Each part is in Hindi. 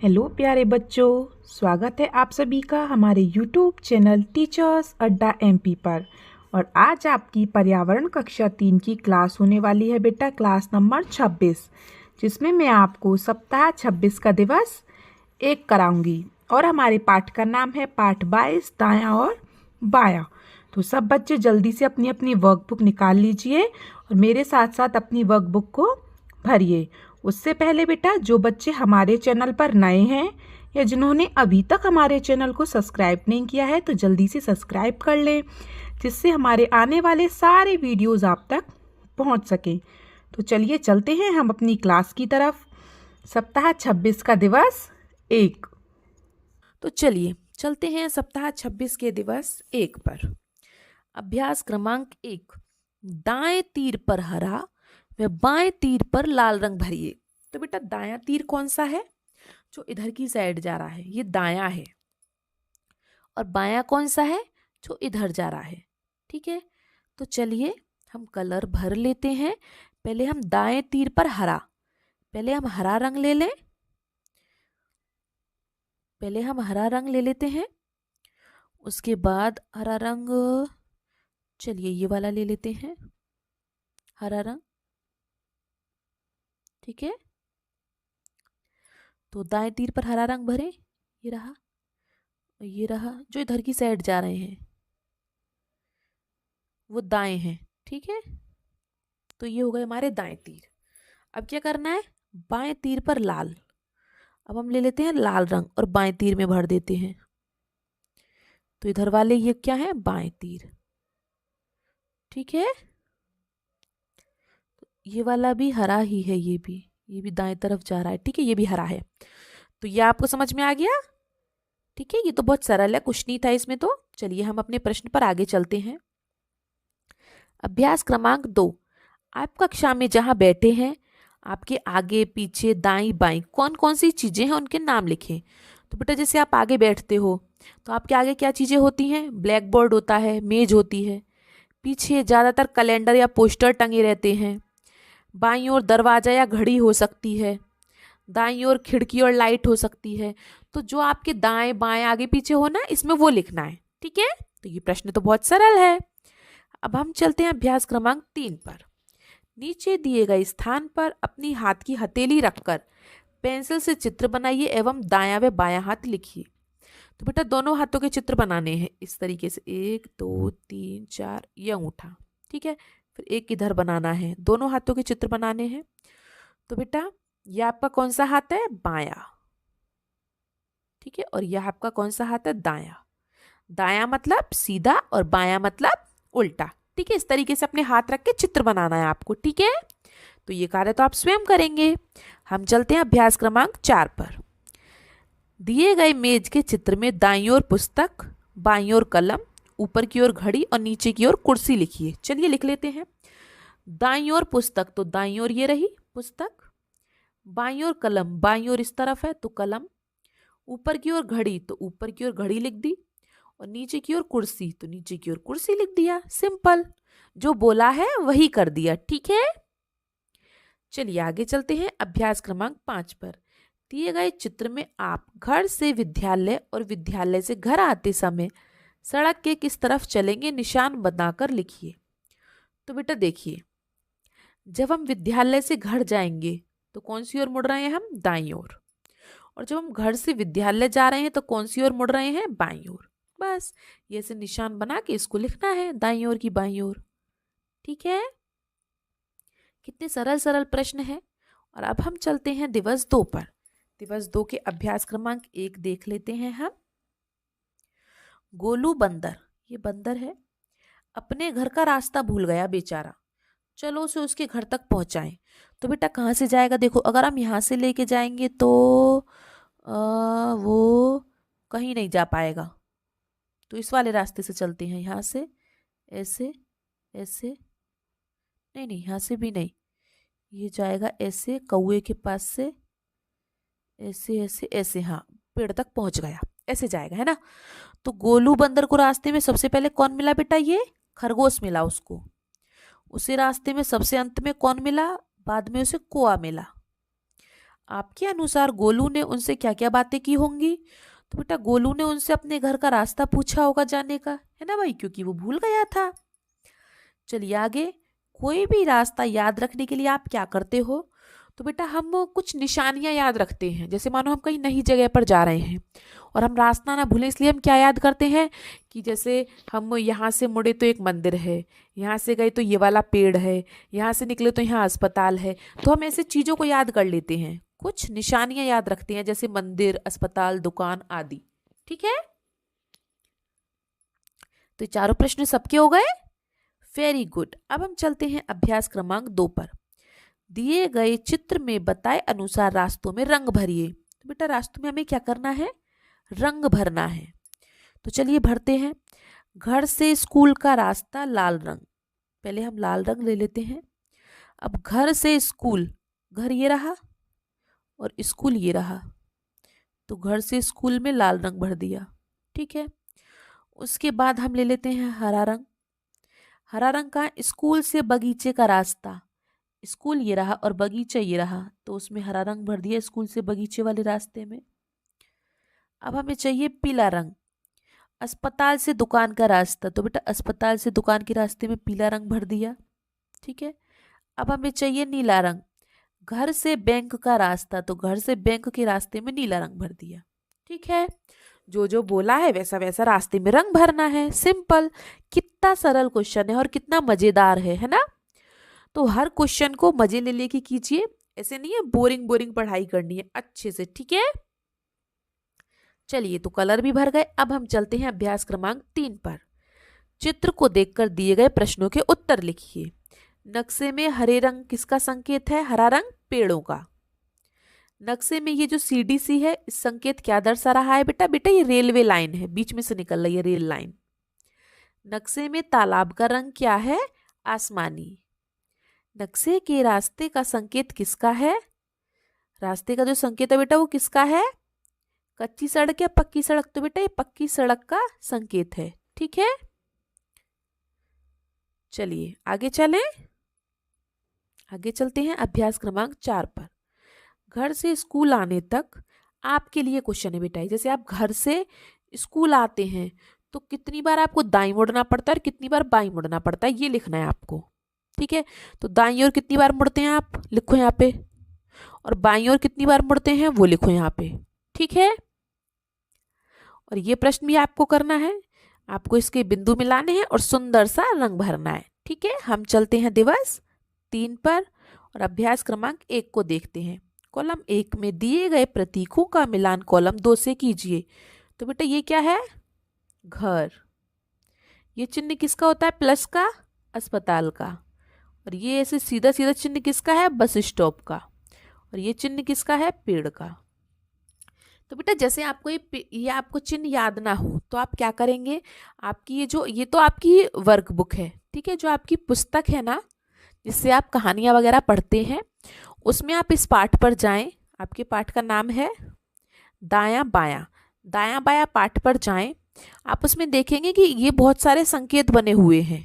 हेलो प्यारे बच्चों, स्वागत है आप सभी का हमारे YouTube चैनल टीचर्स अड्डा एमपी पर। और आज आपकी पर्यावरण कक्षा 3 की क्लास होने वाली है बेटा, क्लास नंबर 26, जिसमें मैं आपको सप्ताह 26 का दिवस 1 कराऊंगी। और हमारे पाठ का नाम है पाठ 22 दायां और बायां। तो सब बच्चे जल्दी से अपनी अपनी वर्कबुक निकाल लीजिए और मेरे साथ साथ अपनी वर्कबुक को भरिए। उससे पहले बेटा, जो बच्चे हमारे चैनल पर नए हैं या जिन्होंने अभी तक हमारे चैनल को सब्सक्राइब नहीं किया है तो जल्दी से सब्सक्राइब कर लें, जिससे हमारे आने वाले सारे वीडियोस आप तक पहुंच सकें। तो चलिए चलते हैं हम अपनी क्लास की तरफ। सप्ताह 26 का दिवस 1। तो चलिए चलते हैं सप्ताह 26 के दिवस 1 पर। अभ्यास क्रमांक 1, दाएं तीर पर हरा व बाएं तीर पर लाल रंग भरिए। तो बेटा दायां तीर कौन सा है? जो इधर की साइड जा रहा है, ये दायां है। और बायां कौन सा है? जो इधर जा रहा है। ठीक है, तो चलिए हम कलर भर लेते हैं। पहले हम दाएं तीर पर हरा, पहले हम हरा रंग ले लें। पहले हम हरा रंग ले लेते हैं। उसके बाद हरा रंग, चलिए ये वाला ले लेते हैं, हरा रंग। ठीक है, तो दाएं तीर पर हरा रंग भरें। ये रहा, ये रहा। जो इधर की साइड जा रहे हैं वो दाएं हैं। ठीक है, तो ये हो गए हमारे दाएं तीर। अब क्या करना है? बाएं तीर पर लाल। अब हम ले लेते हैं लाल रंग और बाएं तीर में भर देते हैं। तो इधर वाले ये क्या है? बाएं तीर। ठीक है, ये वाला भी हरा ही है, ये भी दाएं तरफ जा रहा है। ठीक है, ये भी हरा है। तो ये आपको समझ में आ गया? ठीक है, ये तो बहुत सरल है, कुछ नहीं था इसमें। तो चलिए हम अपने प्रश्न पर आगे चलते हैं। अभ्यास क्रमांक 2, आप कक्षा में जहां बैठे हैं, आपके आगे पीछे दाईं बाईं कौन कौन सी चीजें हैं उनके नाम लिखें। तो बेटा जैसे आप आगे बैठते हो तो आपके आगे क्या चीजें होती हैं? ब्लैक बोर्ड होता है, मेज होती है। पीछे ज्यादातर कैलेंडर या पोस्टर टंगे रहते हैं। बाईं ओर दरवाजा या घड़ी हो सकती है। दाईं ओर खिड़की और लाइट हो सकती है। तो जो आपके दाएं बाएं आगे पीछे हो ना, इसमें वो लिखना है। ठीक है, तो ये प्रश्न तो बहुत सरल है। अब हम चलते हैं अभ्यास क्रमांक 3 पर। नीचे दिए गए स्थान पर अपनी हाथ की हथेली रखकर पेंसिल से चित्र बनाइए एवं दायां व बायां हाथ लिखिए। तो बेटा दोनों हाथों के चित्र बनाने हैं इस तरीके से, 1 2 3 4, ये अंगूठा। ठीक है, फिर एक इधर बनाना है, दोनों हाथों के चित्र बनाने हैं। तो बेटा ये आपका कौन सा हाथ है? बायां। ठीक है, और यह आपका कौन सा हाथ है? दायां। दायां मतलब सीधा और बायां मतलब उल्टा। ठीक है, इस तरीके से अपने हाथ रख के चित्र बनाना है आपको। ठीक है, तो ये कार्य तो आप स्वयं करेंगे। हम चलते हैं अभ्यास क्रमांक 4 पर। दिए गए मेज के चित्र में दाईं ओर पुस्तक, बाईं ओर कलम, ऊपर की ओर घड़ी और नीचे की ओर कुर्सी लिखिए। चलिए लिख लेते हैं। दाईं ओर पुस्तक, तो दाईं ओर ये रही पुस्तक। बाईं ओर कलम, बाईं ओर इस तरफ है तो कलम। ऊपर की ओर घड़ी, तो ऊपर की ओर घड़ी लिख दी। और नीचे की ओर कुर्सी, तो नीचे की ओर कुर्सी लिख दिया। सिंपल, जो बोला है वही कर दिया। ठीक है, चलिए आगे चलते हैं अभ्यास क्रमांक 5 पर। दिए गए चित्र में आप घर से विद्यालय और विद्यालय से घर आते समय सड़क के किस तरफ चलेंगे, निशान बनाकर लिखिए। तो बेटा देखिए, जब हम विद्यालय से घर जाएंगे तो कौन सी ओर मुड़ रहे हैं हम? दाईं ओर। और जब हम घर से विद्यालय जा रहे हैं तो कौन सी ओर मुड़ रहे हैं? बाईं ओर। बस ये से निशान बना के इसको लिखना है, दाईं ओर की बाईं ओर। ठीक है, कितने सरल सरल प्रश्न है। और अब हम चलते हैं दिवस 2 पर। दिवस 2 के अभ्यास क्रमांक 1 देख लेते हैं हम। गोलू बंदर, ये बंदर है, अपने घर का रास्ता भूल गया बेचारा। चलो उसे उसके घर तक पहुंचाएं। तो बेटा कहाँ से जाएगा? देखो अगर हम यहाँ से लेके जाएंगे तो वो कहीं नहीं जा पाएगा। तो इस वाले रास्ते से चलते हैं, यहाँ से ऐसे ऐसे, नहीं नहीं यहाँ से भी नहीं, ये जाएगा ऐसे कौए के पास से, ऐसे ऐसे ऐसे, हाँ पेड़ तक पहुंच गया, ऐसे जाएगा है ना। तो गोलू बंदर को रास्ते में सबसे पहले कौन मिला बेटा? ये खरगोश मिला उसको। उसे रास्ते में सबसे अंत में कौन मिला? बाद में उसे कुआ मिला। आपके अनुसार गोलू ने उनसे क्या क्या बातें की होंगी? तो बेटा गोलू ने उनसे अपने घर का रास्ता पूछा होगा जाने का, है ना भाई, क्योंकि वो भूल गया था। चलिए आगे। कोई भी रास्ता याद रखने के लिए आप क्या करते हो? तो बेटा हम वो कुछ निशानियां याद रखते हैं। जैसे मानो हम कहीं नई जगह पर जा रहे हैं और हम रास्ता ना भूलें, इसलिए हम क्या याद करते हैं कि जैसे हम यहाँ से मुड़े तो एक मंदिर है, यहाँ से गए तो ये वाला पेड़ है, यहाँ से निकले तो यहाँ अस्पताल है। तो हम ऐसे चीज़ों को याद कर लेते हैं, कुछ निशानियां याद रखते हैं, जैसे मंदिर, अस्पताल, दुकान आदि। ठीक है, तो ये चारों प्रश्न सबके हो गए। Very good. अब हम चलते हैं अभ्यास क्रमांक 2 पर। दिए गए चित्र में बताए अनुसार रास्तों में रंग भरिए। तो बेटा रास्तों में हमें क्या करना है? रंग भरना है। तो चलिए भरते हैं। घर से स्कूल का रास्ता लाल रंग, पहले हम लाल रंग ले लेते हैं। अब घर से स्कूल, घर ये रहा और स्कूल ये रहा, तो घर से स्कूल में लाल रंग भर दिया। ठीक है, उसके बाद हम ले लेते हैं हरा रंग। हरा रंग का स्कूल से बगीचे का रास्ता, स्कूल ये रहा और बगीचा ये रहा, तो उसमें हरा रंग भर दिया स्कूल से बगीचे वाले रास्ते में। अब हमें चाहिए पीला रंग। अस्पताल से दुकान का रास्ता, तो बेटा अस्पताल से दुकान के रास्ते में पीला रंग भर दिया। ठीक है, अब हमें चाहिए नीला रंग। घर से बैंक का रास्ता, तो घर से बैंक के रास्ते में नीला रंग भर दिया। ठीक है, जो जो बोला है वैसा वैसा रास्ते में रंग भरना है। सिंपल। कितना सरल क्वेश्चन है और कितना मजेदार है ना? तो हर क्वेश्चन को मजे ले लेके कीजिए, ऐसे नहीं है बोरिंग बोरिंग पढ़ाई करनी है, अच्छे से। ठीक है, चलिए तो कलर भी भर गए। अब हम चलते हैं अभ्यास क्रमांक 3 पर। चित्र को देखकर दिए गए प्रश्नों के उत्तर लिखिए। नक्शे में हरे रंग किसका संकेत है? हरा रंग पेड़ों का। नक्शे में ये जो CDC है, इस संकेत क्या दर्शा रहा है बेटा? बेटा ये रेलवे लाइन है, बीच में से निकल रही है रेल लाइन। नक्शे में तालाब का रंग क्या है? आसमानी। नक्शे के रास्ते का संकेत किसका है? रास्ते का जो संकेत है बेटा वो किसका है? कच्ची सड़क या पक्की सड़क? तो बेटा ये पक्की सड़क का संकेत है। ठीक है, चलिए आगे चलें। आगे चलते हैं अभ्यास क्रमांक 4 पर। घर से स्कूल आने तक आपके लिए क्वेश्चन है बेटा। जैसे आप घर से स्कूल आते हैं तो कितनी बार आपको दाईं मुड़ना पड़ता है और कितनी बार बाईं मुड़ना पड़ता है, ये लिखना है आपको। ठीक है, तो दाईं ओर कितनी बार मुड़ते हैं आप लिखो यहाँ पे, और बाईं ओर कितनी बार मुड़ते हैं वो लिखो यहाँ पे। ठीक है, और ये प्रश्न भी आपको करना है, आपको इसके बिंदु मिलाने हैं और सुंदर सा रंग भरना है। ठीक है, हम चलते हैं दिवस 3 पर और अभ्यास क्रमांक 1 को देखते हैं। कॉलम 1 में दिए गए प्रतीकों का मिलान कॉलम 2 से कीजिए। तो बेटा ये क्या है? घर। ये चिन्ह किसका होता है? प्लस का, अस्पताल का। और ये ऐसे सीधा सीधा चिन्ह किसका है? बस स्टॉप का। और ये चिन्ह किसका है? पेड़ का। तो बेटा जैसे आपको ये आपको चिन्ह याद ना हो तो आप क्या करेंगे? आपकी ये तो आपकी वर्कबुक है, ठीक है, जो आपकी पुस्तक है ना, जिससे आप कहानियां वगैरह पढ़ते हैं, उसमें आप इस पाठ पर जाएं। आपके पाठ का नाम है दायां बायां। दायां बायां पाठ पर जाएं। आप उसमें देखेंगे कि ये बहुत सारे संकेत बने हुए हैं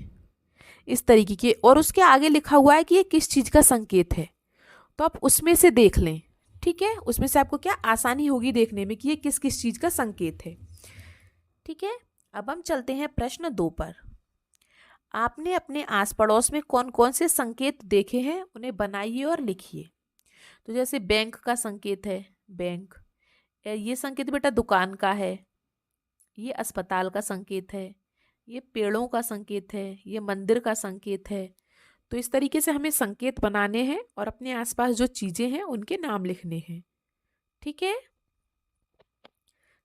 इस तरीके के, और उसके आगे लिखा हुआ है कि ये किस चीज का संकेत है। तो आप उसमें से देख लें। ठीक है, उसमें से आपको क्या आसानी होगी देखने में कि ये किस किस चीज का संकेत है। ठीक है, अब हम चलते हैं प्रश्न 2 पर। आपने अपने आस पड़ोस में कौन कौन से संकेत देखे हैं, उन्हें बनाइए और लिखिए। तो जैसे बैंक का संकेत है, बैंक। ये संकेत बेटा दुकान का है। ये अस्पताल का संकेत है। ये पेड़ों का संकेत है। ये मंदिर का संकेत है। तो इस तरीके से हमें संकेत बनाने हैं और अपने आसपास जो चीजें हैं उनके नाम लिखने हैं। ठीक है,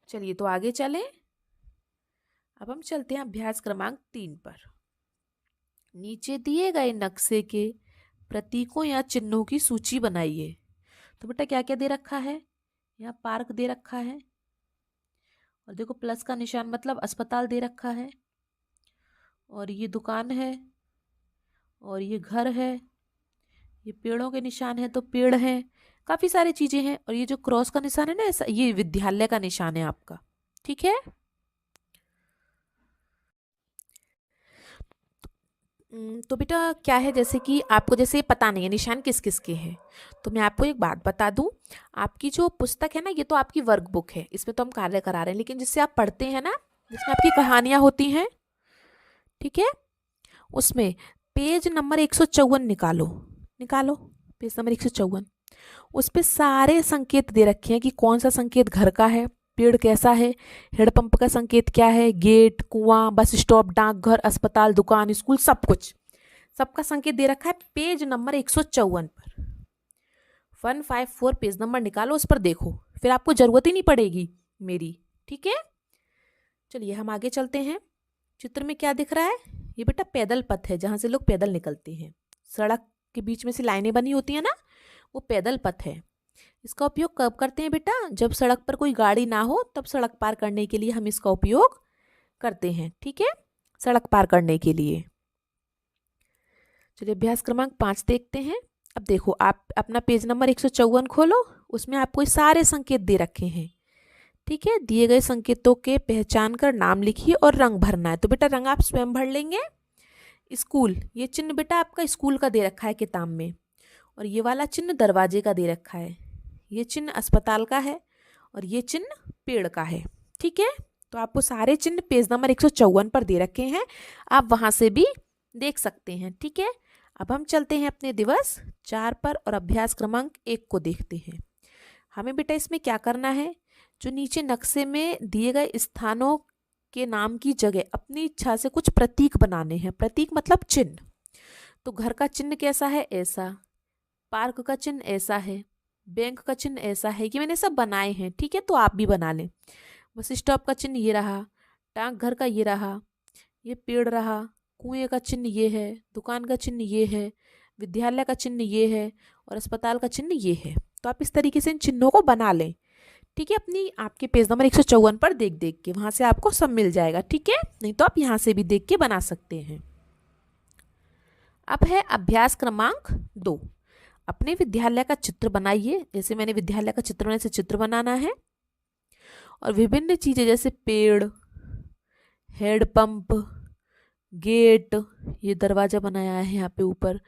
चलिए तो आगे चलें। अब हम चलते हैं अभ्यास क्रमांक 3 पर। नीचे दिए गए नक्शे के प्रतीकों या चिन्हों की सूची बनाइए। तो बेटा क्या क्या दे रखा है? यहाँ पार्क दे रखा है, और देखो प्लस का निशान मतलब अस्पताल दे रखा है, और ये दुकान है, और ये घर है, ये पेड़ों के निशान है तो पेड़ है, काफी सारी चीजें हैं। और ये जो क्रॉस का निशान है ना, ऐसा ये विद्यालय का निशान है आपका। ठीक है, तो बेटा क्या है, जैसे कि आपको जैसे पता नहीं है निशान किस किस के हैं, तो मैं आपको एक बात बता दूं। आपकी जो पुस्तक है ना, ये तो आपकी वर्क बुक है, इसमें तो हम कार्य करा रहे हैं, लेकिन जिससे आप पढ़ते हैं ना, जिसमें आपकी कहानियां होती हैं, ठीक है, उसमें पेज नंबर 154 निकालो। निकालो पेज नंबर 154। उस पे सारे संकेत दे रखे हैं कि कौन सा संकेत घर का है, पेड़ कैसा है, हेडपंप का संकेत क्या है, गेट, कुआं, बस स्टॉप, डाकघर, अस्पताल, दुकान, स्कूल, सब कुछ, सबका संकेत दे रखा है पेज नंबर 154 पर। 154 पेज नंबर निकालो, उस पर देखो, फिर आपको जरूरत ही नहीं पड़ेगी मेरी। ठीक है, चलिए हम आगे चलते हैं। चित्र में क्या दिख रहा है? ये बेटा पैदल पथ है, जहां से लोग पैदल निकलते हैं। सड़क के बीच में से लाइनें बनी होती है ना, वो पैदल पथ है। इसका उपयोग कब करते हैं बेटा? जब सड़क पर कोई गाड़ी ना हो, तब सड़क पार करने के लिए हम इसका उपयोग करते हैं। ठीक है, सड़क पार करने के लिए। चलिए अभ्यास क्रमांक 5 देखते हैं। अब देखो, आप अपना पेज नंबर 154 खोलो, उसमें आपको सारे संकेत दे रखे हैं। ठीक है, दिए गए संकेतों के पहचान कर नाम लिखिए और रंग भरना है। तो बेटा रंग आप स्वयं भर लेंगे। स्कूल, ये चिन्ह बेटा आपका स्कूल का दे रखा है किताब में, और ये वाला चिन्ह दरवाजे का दे रखा है। ये चिन्ह अस्पताल का है, और ये चिन्ह पेड़ का है। ठीक है, तो आपको सारे चिन्ह पेज नंबर 154 पर दे रखे हैं, आप वहां से भी देख सकते हैं। ठीक है, अब हम चलते हैं अपने दिवस 4 पर और अभ्यास क्रमांक 1 को देखते हैं। हमें बेटा इसमें क्या करना है, जो नीचे नक्शे में दिए गए स्थानों के नाम की जगह अपनी इच्छा से कुछ प्रतीक बनाने हैं। प्रतीक मतलब चिन्ह। तो घर का चिन्ह कैसा है? ऐसा। पार्क का चिन्ह ऐसा है। बैंक का चिन्ह ऐसा है। कि मैंने सब बनाए हैं। ठीक है, तो आप भी बना लें। बस स्टॉप का चिन्ह ये रहा, डाकघर का ये रहा, ये पेड़ रहा, कुएं का चिन्ह ये है, दुकान का चिन्ह ये है, विद्यालय का चिन्ह ये है, और अस्पताल का चिन्ह ये है। तो आप इस तरीके से इन चिन्हों को बना लें। ठीक है, अपनी आपके पेज नंबर 154 पर देख देख के, वहां से आपको सब मिल जाएगा। ठीक है, नहीं तो आप यहां से भी देख के बना सकते हैं। अब है अभ्यास क्रमांक 2। अपने विद्यालय का चित्र बनाइए। जैसे मैंने विद्यालय का चित्र बनाने से चित्र बनाना है, और विभिन्न चीजें जैसे पेड़, हेडपंप, गेट, ये दरवाजा बनाया है यहाँ पे ऊपर,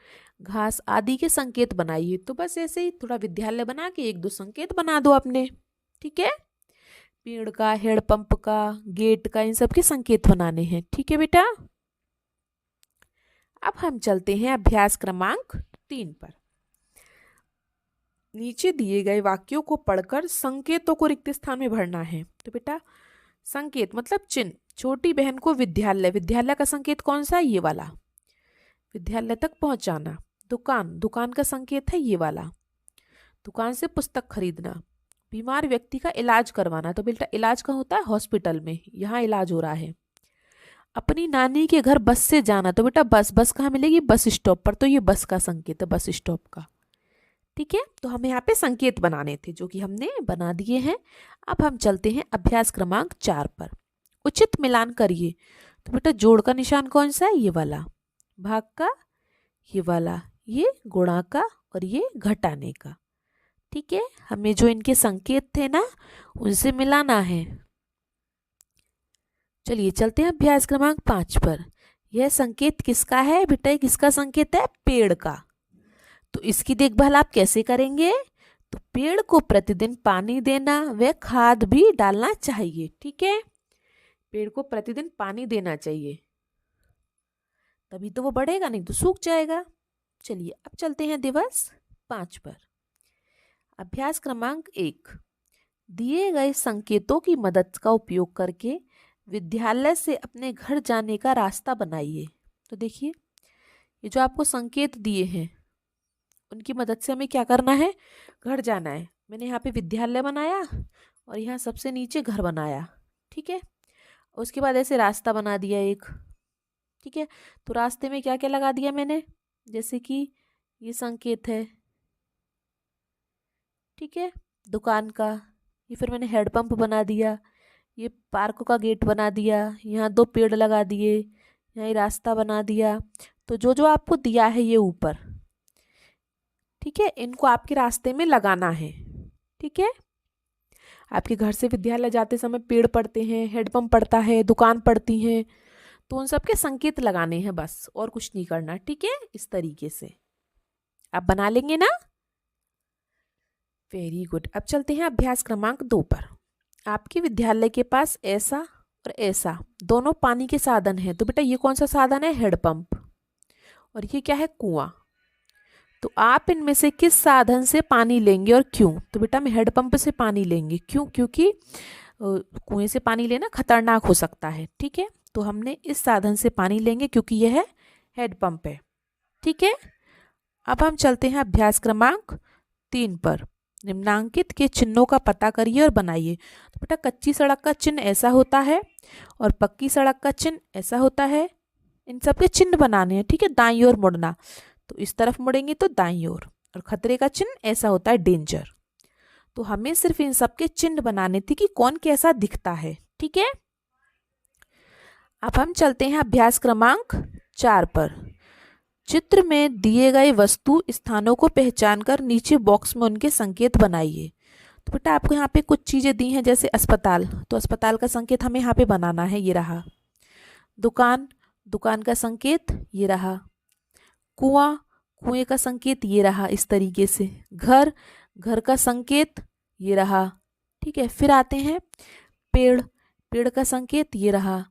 घास आदि के संकेत बनाइए। तो बस ऐसे ही थोड़ा विद्यालय बना के 1-2 संकेत बना दो अपने। ठीक है, पेड़ का, हेडपंप का, गेट का, इन सब के संकेत बनाने हैं। ठीक है बेटा, अब हम चलते हैं अभ्यास क्रमांक 3 पर। नीचे दिए गए वाक्यों को पढ़कर संकेतों को रिक्त स्थान में भरना है। तो बेटा संकेत मतलब चिन्ह। छोटी बहन को विद्यालय, विद्यालय का संकेत कौन सा है? ये वाला, विद्यालय तक पहुंचाना। दुकान, दुकान का संकेत है ये वाला, दुकान से पुस्तक खरीदना। बीमार व्यक्ति का इलाज करवाना, तो बेटा इलाज कहाँ होता है? हॉस्पिटल में, यहाँ इलाज हो रहा है। अपनी नानी के घर बस से जाना, तो बेटा बस, बस कहाँ मिलेगी? बस स्टॉप पर, तो ये बस का संकेत है, बस स्टॉप का। ठीक है, तो हमें यहाँ पे संकेत बनाने थे, जो कि हमने बना दिए हैं। अब हम चलते हैं अभ्यास क्रमांक 4 पर। उचित मिलान करिए। तो बेटा जोड़ का निशान कौन सा है? ये वाला। भाग का ये वाला, ये गुणा का, और ये घटाने का। ठीक है, हमें जो इनके संकेत थे ना, उनसे मिलाना है। चलिए चलते हैं अभ्यास क्रमांक 5 पर। यह संकेत किसका है? बेटा किसका संकेत है? पेड़ का। तो इसकी देखभाल आप कैसे करेंगे? तो पेड़ को प्रतिदिन पानी देना व खाद भी डालना चाहिए। ठीक है, पेड़ को प्रतिदिन पानी देना चाहिए, तभी तो वो बढ़ेगा, नहीं तो सूख जाएगा। चलिए अब चलते हैं दिवस 5 पर। अभ्यास क्रमांक 1। दिए गए संकेतों की मदद का उपयोग करके विद्यालय से अपने घर जाने का रास्ता बनाइए। तो देखिए, ये जो आपको संकेत दिए हैं, उनकी मदद से हमें क्या करना है? घर जाना है। मैंने यहाँ पे विद्यालय बनाया, और यहाँ सबसे नीचे घर बनाया। ठीक है, उसके बाद ऐसे रास्ता बना दिया एक। ठीक है, तो रास्ते में क्या क्या लगा दिया मैंने? जैसे कि ये संकेत है, ठीक है, दुकान का। ये फिर मैंने हेडपंप बना दिया, ये पार्क का गेट बना दिया, यहाँ 2 पेड़ लगा दिए, यहाँ ये रास्ता बना दिया। तो जो जो आपको दिया है ये ऊपर, ठीक है, इनको आपके रास्ते में लगाना है। ठीक है, आपके घर से विद्यालय जाते समय पेड़ पड़ते हैं, हेडपंप पड़ता है, दुकान पड़ती हैं, तो उन सब के संकेत लगाने हैं बस, और कुछ नहीं करना, ठीक है। इस तरीके से आप बना लेंगे ना। Very good. अब चलते हैं अभ्यास क्रमांक 2 पर। आपके विद्यालय के पास ऐसा और ऐसा दोनों पानी के साधन हैं। तो बेटा ये कौन सा साधन है? हेडपंप। और ये क्या है? कुआं। तो आप इनमें से किस साधन से पानी लेंगे और क्यों? तो बेटा हम हेडपंप से पानी लेंगे। क्यों? क्योंकि कुएं से पानी लेना खतरनाक हो सकता है, ठीक है। तो हमने इस साधन से पानी लेंगे क्योंकि यह हेडपंप है, ठीक है। अब हम चलते हैं अभ्यास क्रमांक 3 पर। निम्नांकित के चिन्हों का पता करिए और बनाइए। तो बेटा कच्ची सड़क का चिन्ह ऐसा होता है और पक्की सड़क का चिन्ह ऐसा होता है। इन सब के चिन्ह बनाने हैं, ठीक है। दाईं ओर मुड़ना, तो इस तरफ मुड़ेंगे तो दाईं ओर। और खतरे का चिन्ह ऐसा होता है, डेंजर। तो हमें सिर्फ इन सब के चिन्ह बनाने थे कि कौन कैसा दिखता है, ठीक है। अब हम चलते हैं अभ्यास क्रमांक 4 पर। चित्र में दिए गए वस्तु स्थानों को पहचानकर नीचे बॉक्स में उनके संकेत बनाइए। तो बेटा आपको यहाँ पे कुछ चीजें दी हैं, जैसे अस्पताल, तो अस्पताल का संकेत हमें यहाँ पे बनाना है, ये रहा। दुकान, दुकान का संकेत ये रहा। कुआं, कुएं का संकेत ये रहा इस तरीके से। घर, घर का संकेत ये रहा, ठीक है। फिर आते हैं पेड़, पेड़ का संकेत ये रहा।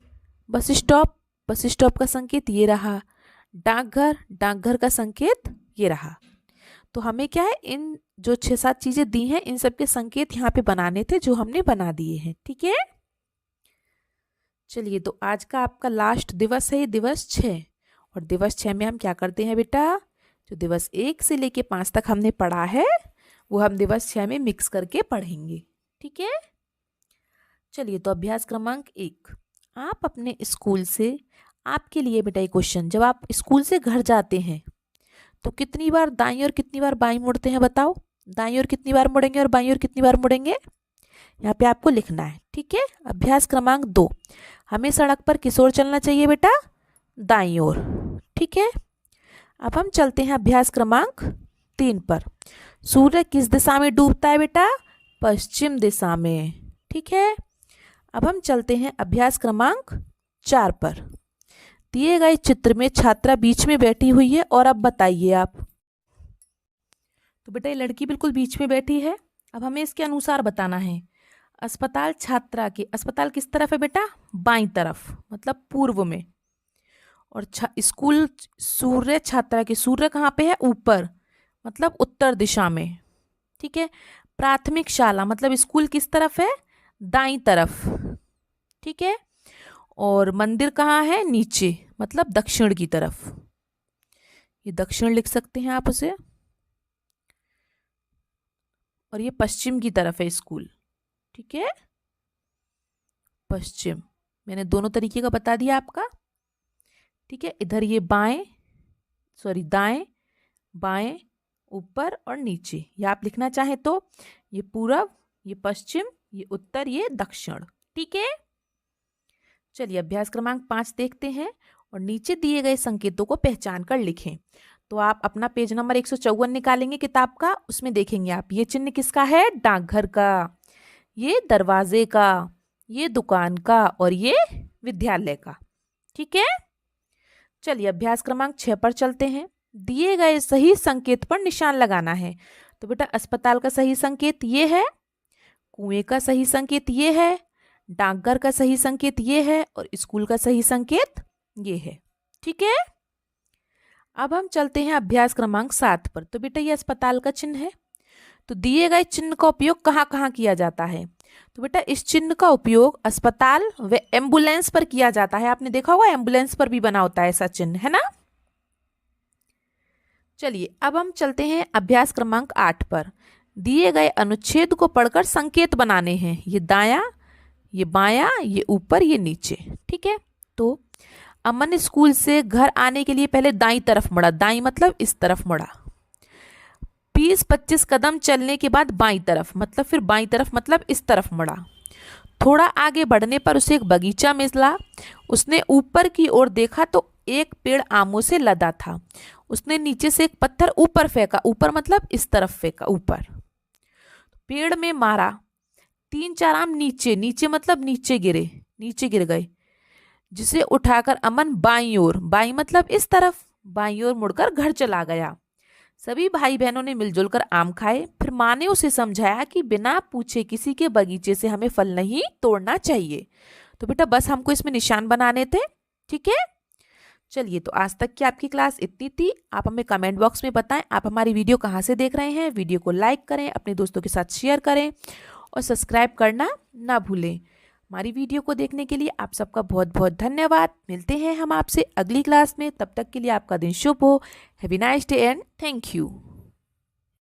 बस स्टॉप, बस स्टॉप का संकेत ये रहा। डाकघर, डाकघर का संकेत ये रहा। तो हमें क्या है, इन जो 6-7 चीजें दी हैं इन सब के संकेत यहाँ पे बनाने थे, जो हमने बना दिए हैं, ठीक है। चलिए, तो आज का आपका लास्ट दिवस है, ये दिवस 6। और दिवस 6 में हम क्या करते हैं बेटा? जो दिवस 1 से लेके 5 तक हमने पढ़ा है वो हम दिवस 6 में मिक्स करके पढ़ेंगे, ठीक है। चलिए, तो अभ्यास क्रमांक 1। आप अपने स्कूल से, आपके लिए बेटा एक क्वेश्चन, जब आप स्कूल से घर जाते हैं तो कितनी बार दाईं और कितनी बार बाईं मुड़ते हैं? बताओ। दाईं और कितनी बार मुड़ेंगे और बाईं और कितनी बार मुड़ेंगे? यहाँ पे आपको लिखना है, ठीक है। अभ्यास क्रमांक 2। हमें सड़क पर किस ओर चलना चाहिए बेटा? दाईं ओर, ठीक है। अब हम चलते हैं अभ्यास क्रमांक 3 पर। सूर्य किस दिशा में डूबता है बेटा? पश्चिम दिशा में, ठीक है। अब हम चलते हैं अभ्यास क्रमांक 4 पर। दिए गए चित्र में छात्रा बीच में बैठी हुई है और अब बताइए आप। तो बेटा ये लड़की बिल्कुल बीच में बैठी है। अब हमें इसके अनुसार बताना है। अस्पताल छात्रा के, अस्पताल किस तरफ है बेटा? बाईं तरफ, मतलब पूर्व में। और स्कूल, सूर्य छात्रा के, सूर्य कहाँ पे है? ऊपर, मतलब उत्तर दिशा में, ठीक है। प्राथमिक शाला, मतलब स्कूल किस तरफ है? दाईं तरफ, ठीक है। और मंदिर कहाँ है? नीचे, मतलब दक्षिण की तरफ। ये दक्षिण लिख सकते हैं आप उसे। और ये पश्चिम की तरफ है स्कूल, ठीक है। पश्चिम, मैंने दोनों तरीके का बता दिया आपका, ठीक है। इधर ये बाएं, सॉरी दाएं, बाएं, ऊपर और नीचे। या आप लिखना चाहे तो ये पूरब, ये पश्चिम, ये उत्तर, ये दक्षिण, ठीक है। चलिए अभ्यास क्रमांक 5 देखते हैं और नीचे दिए गए संकेतों को पहचान कर लिखें। तो आप अपना पेज नंबर 154 निकालेंगे किताब का, उसमें देखेंगे आप ये चिन्ह किसका है? डाकघर का, ये दरवाजे का, ये दुकान का और ये विद्यालय का, ठीक है। चलिए अभ्यास क्रमांक 6 पर चलते हैं। दिए गए सही संकेत पर निशान लगाना है। तो बेटा अस्पताल का सही संकेत ये है, कुएं का सही संकेत ये है, डाकघर का सही संकेत ये है और स्कूल का सही संकेत ये है, ठीक है। अब हम चलते हैं अभ्यास क्रमांक 7 पर। तो बेटा ये अस्पताल का चिन्ह है। तो दिए गए चिन्ह का उपयोग कहाँ कहाँ किया जाता है? तो बेटा इस चिन्ह का उपयोग अस्पताल व एम्बुलेंस पर किया जाता है। आपने देखा होगा एम्बुलेंस पर भी बना होता है ऐसा चिन्ह, है ना। चलिए अब हम चलते हैं अभ्यास क्रमांक 8 पर। दिए गए अनुच्छेद को पढ़कर संकेत बनाने हैं। ये दायां, ये बायां, ये ऊपर, ये नीचे, ठीक है। तो अमन स्कूल से घर आने के लिए पहले दाईं तरफ मुड़ा, दाईं मतलब इस तरफ मुड़ा। 20-25 कदम चलने के बाद बाईं तरफ, मतलब फिर बाईं तरफ मतलब इस तरफ मुड़ा। थोड़ा आगे बढ़ने पर उसे एक बगीचा मिला। उसने ऊपर की ओर देखा तो एक पेड़ आमों से लदा था। उसने नीचे से एक पत्थर ऊपर फेंका, ऊपर मतलब इस तरफ फेंका, ऊपर। पेड़ में मारा, 3-4 आम नीचे, नीचे मतलब नीचे गिरे, नीचे गिर गए। जिसे उठाकर अमन बाईं ओर, बाईं मतलब इस तरफ, बाईं ओर मुड़कर घर चला गया। सभी भाई बहनों ने मिलजुल कर आम खाए। फिर माँ ने उसे समझाया कि बिना पूछे किसी के बगीचे से हमें फल नहीं तोड़ना चाहिए। तो बेटा बस हमको इसमें निशान बनाने थे, ठीक है। चलिए, तो आज तक की आपकी क्लास इतनी थी। आप हमें कमेंट बॉक्स में बताएं आप हमारी वीडियो कहाँ से देख रहे हैं। वीडियो को लाइक करें, अपने दोस्तों के साथ शेयर करें और सब्सक्राइब करना ना भूलें। हमारी वीडियो को देखने के लिए आप सबका बहुत बहुत धन्यवाद। मिलते हैं हम आपसे अगली क्लास में, तब तक के लिए आपका दिन शुभ हो। Have a nice day and thank you.